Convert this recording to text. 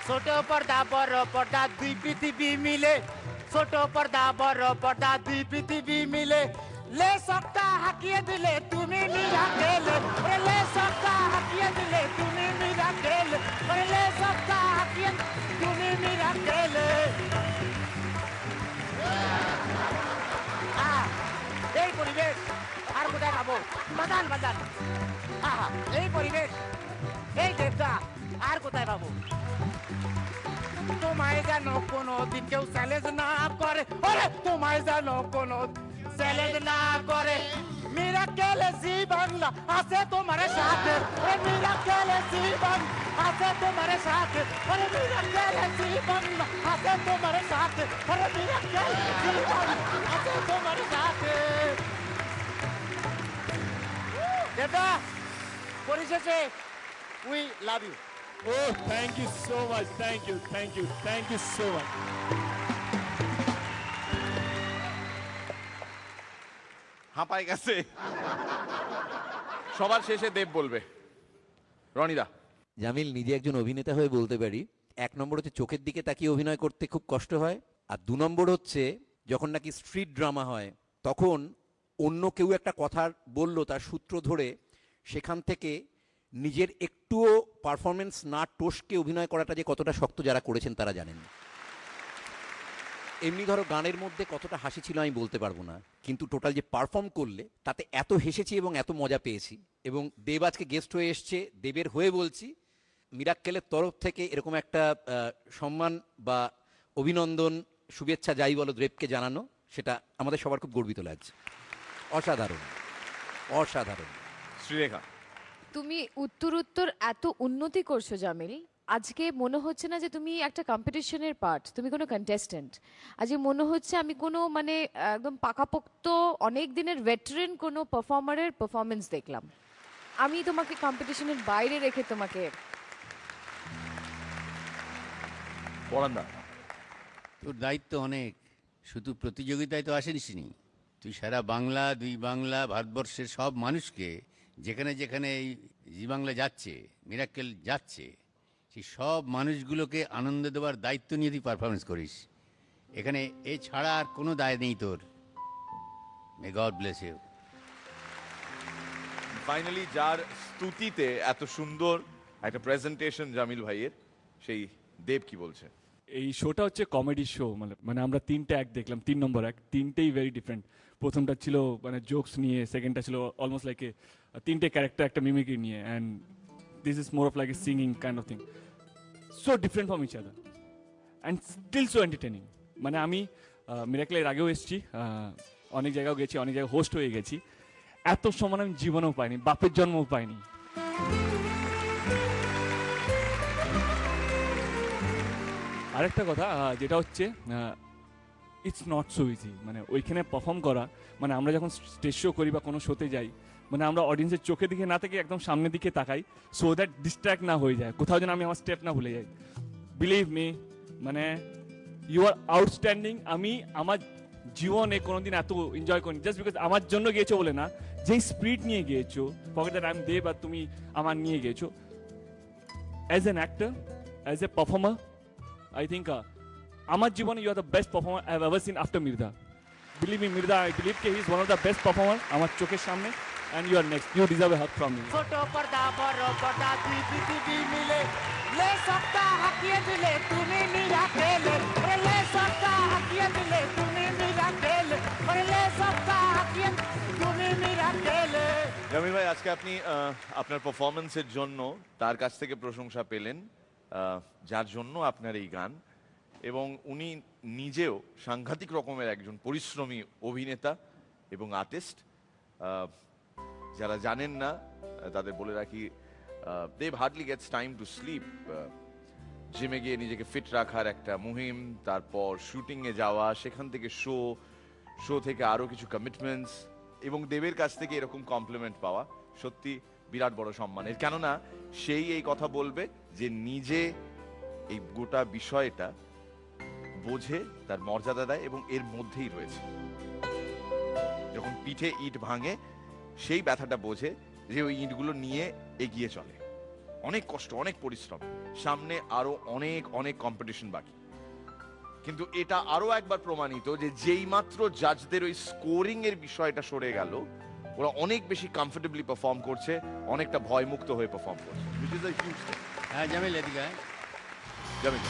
ছোট পর্দা বড় পর্দা দুই পৃথিবী মিলে, ছোট পর্দা বড় পর্দা দুই পৃথিবী মিলে, লে সবটা হাঁকিয়ে দিলে তুমি মিরাকেল, লে সবটা হাঁকিয়ে দিলে তুমি মিরাকেল, লে সবটা হাঁকিয়ে তুমি মিরাকেল। এই পরিবেশ আর কোথায় পাবো? বাজান বাজান, আহা এই পরিবেশ, এই দেবতা আর কোথায় পাবো? তোমায় যেন কোনো দিন কেউ চ্যালেঞ্জ না করে, ওরে তোমায় যেন কোনো চ্যালেঞ্জ না করে। মিরাকেল জীবন আছে তোমার সাথে, ওরে মিরাকেল জীবন আছে তোমার সাথে, ওরে মিরাকেল জীবন আছে তোমার সাথে, ওরে মিরাকেল জীবন আছে তোমার সাথে। দেবতা পরিশেষে we love you. Oh, thank you so much. Thank you, thank you, thank you so much. হাঁপায় গেছে। সবার শেষে দেব বলবে। রনিদা। জামিল, নিজে একজন অভিনেতা হয়ে বলতে পারি, 1 নম্বর হচ্ছে চোখের দিকে তাকিয়ে অভিনয় করতে খুব কষ্ট হয়, আর 2 নম্বর হচ্ছে যখন নাকি স্ট্রিট ড্রামা হয় তখন অন্য কেউ একটা কথা বলল, তার সূত্র ধরে সেখান থেকে নিজের একটুও পারফরমেন্স না টসকে অভিনয় করাটা যে কতটা শক্ত যারা করেছেন তারা জানেন। এমনি ধরো গানের মধ্যে কতটা হাসি ছিল আমি বলতে পারবো না, কিন্তু টোটাল যে পারফর্ম করলে তাতে এত হেসেছি এবং এত মজা পেয়েছি। এবং দেব আজকে গেস্ট হয়ে এসছে, দেবের হয়ে বলছি, মিরাক্কেলের তরফ থেকে এরকম একটা সম্মান বা অভিনন্দন, শুভেচ্ছা যাই বলো দেবকে জানানো, সেটা আমাদের সবার খুব গর্বিত লাগছে। অসাধারণ, অসাধারণ। শ্রীরেখা। তুমি উত্তর এত উন্নতি করছো জামিল, আজকে মনে হচ্ছে না যে তুমি একটা কম্পিটিশনের পার্ট, তুমি কোনো কন্টেস্টেন্ট। আজকে মনে হচ্ছে আমি কোনো মানে একদম পাকাপোক্ত অনেক দিনের ভেটারেন কোনো পারফর্মারের পারফরমেন্স দেখলাম। আমি তোমাকে কম্পিটিশনের বাইরে রেখে তোমাকে পরান্দা। তোর দায়িত্ব অনেক, শুধু প্রতিযোগিতায় তো আসেনিসনি, তুই সারা বাংলা, দুই বাংলা, ভারতবর্ষের সব মানুষকে যেখানে যেখানে এই জি বাংলা যাচ্ছে, মিরাক্কেল যাচ্ছে, সেই সব মানুষগুলোকে আনন্দ দেওয়ার দায়িত্ব নিয়ে তুই পারফরমেন্স করিস। এখানে এ ছাড়া আর কোনো দায় নেই তোর। May God bless you. Finally যার স্তুতিতে এত সুন্দর একটা প্রেজেন্টেশন জামিল ভাইয়ের, সেই দেব কি বলছে? এই শোটা হচ্ছে কমেডি শো, মানে আমরা 3টে অ্যাক্ট দেখলাম, 3 নম্বর অ্যাক্ট, 3টেই ভেরি ডিফারেন্ট। প্রথমটা ছিল মানে জোকস নিয়ে, সেকেন্ডটা ছিল অলমোস্ট লাইক 3টে ক্যারেক্টার একটা মিমিক্রি নিয়ে, and this is more of like a singing kind of thing, so different from each other and still so entertaining. মানে আমি মিরাকেলের আগেও এসেছি, অনেক জায়গাও গেছি, অনেক জায়গায় হোস্ট হয়ে গেছি, এত সম্মান আমি জীবনেও পাইনি, বাপের জন্মও পাইনি। আরেকটা কথা যেটা হচ্ছে ইটস নট সো ইজি, মানে ওইখানে পারফর্ম করা, মানে আমরা যখন স্টেজ শো করি বা কোনো শোতে যাই, মানে আমরা অডিয়েন্সের চোখের দিকে না থেকে একদম সামনের দিকে তাকাই, সো দ্যাট ডিস্ট্র্যাক্ট না হয়ে যায়, কোথাও যেন আমি আমার স্টেপ না ভুলে যাই। বিলিভ মি, মানে ইউ আর আউটস্ট্যান্ডিং। আমি আমার জীবনে কোনোদিন এত এনজয় করিনি, জাস্ট বিকজ আমার জন্য গিয়েছো বলে না, যেই স্পিরিট নিয়ে গিয়েছো, ফরগেট দ্যাট আই এম দেব আর তুমি আমার নিয়ে গিয়েছো। As an actor, as a performer, I think আমার জীবনে you are the best performer I have ever seen after Mirda. Believe me, Mirda, I believe he is one of the best performer আমার চোখের সামনে, and you are next. You deserve a hug from me. ছোট পর্দা বড় পর্দা দুই পৃথিবী মিলে, লে সবটা হাঁকিয়ে দিলে তুমি মিরাকেল, লে সবটা হাঁকিয়ে দিলে তুমি মিরাকেল, লে সবটা হাঁকিয়ে তুমি মিরাকেল। জামিল ভাই, আজকে আপনি আপনার পারফরমেন্সের জন্য তার কাছ থেকে প্রশংসা পেলেন, যার জন্য আপনার এই গান, এবং উনি নিজেও সাংঘাতিক রকমের একজন পরিশ্রমী অভিনেতা এবং আর্টিস্ট। যারা জানেন না তাদের বলে রাখি, Dev hardly gets time to sleep. জিমে গিয়ে নিজেকে ফিট রাখার একটা মুহিম, তারপর শুটিংয়ে যাওয়া, সেখান থেকে শো থেকে আরও কিছু কমিটমেন্টস, এবং দেবের কাছ থেকে এরকম কমপ্লিমেন্ট পাওয়া সত্যি বিরাট বড় সম্মানের। কেননা সেই এই কথা বলবে যে নিজে এই গোটা বিষয়টা বোঝে, তার মর্যাদা দেয় এবং এর মধ্যেই রয়েছে। যখন পিঠে ইট ভাঙে সেই ব্যথাটা বোঝে, যে ওই ইটগুলো নিয়ে এগিয়ে চলে। অনেক কষ্ট, অনেক পরিশ্রম, সামনে আরো অনেক অনেক কম্পিটিশন বাকি। কিন্তু এটা আরো একবার প্রমাণিত যে যেই মাত্র জাজদের ওই স্কোরিং এর বিষয়টা সরে গেল, ওরা অনেক বেশি কমফোর্টেবলি পারফর্ম করছে, অনেকটা ভয়মুক্ত হয়ে পারফর্ম করছে, which is a huge thing. হ্যাঁ জামিল, এদিকে আয়। জামিল।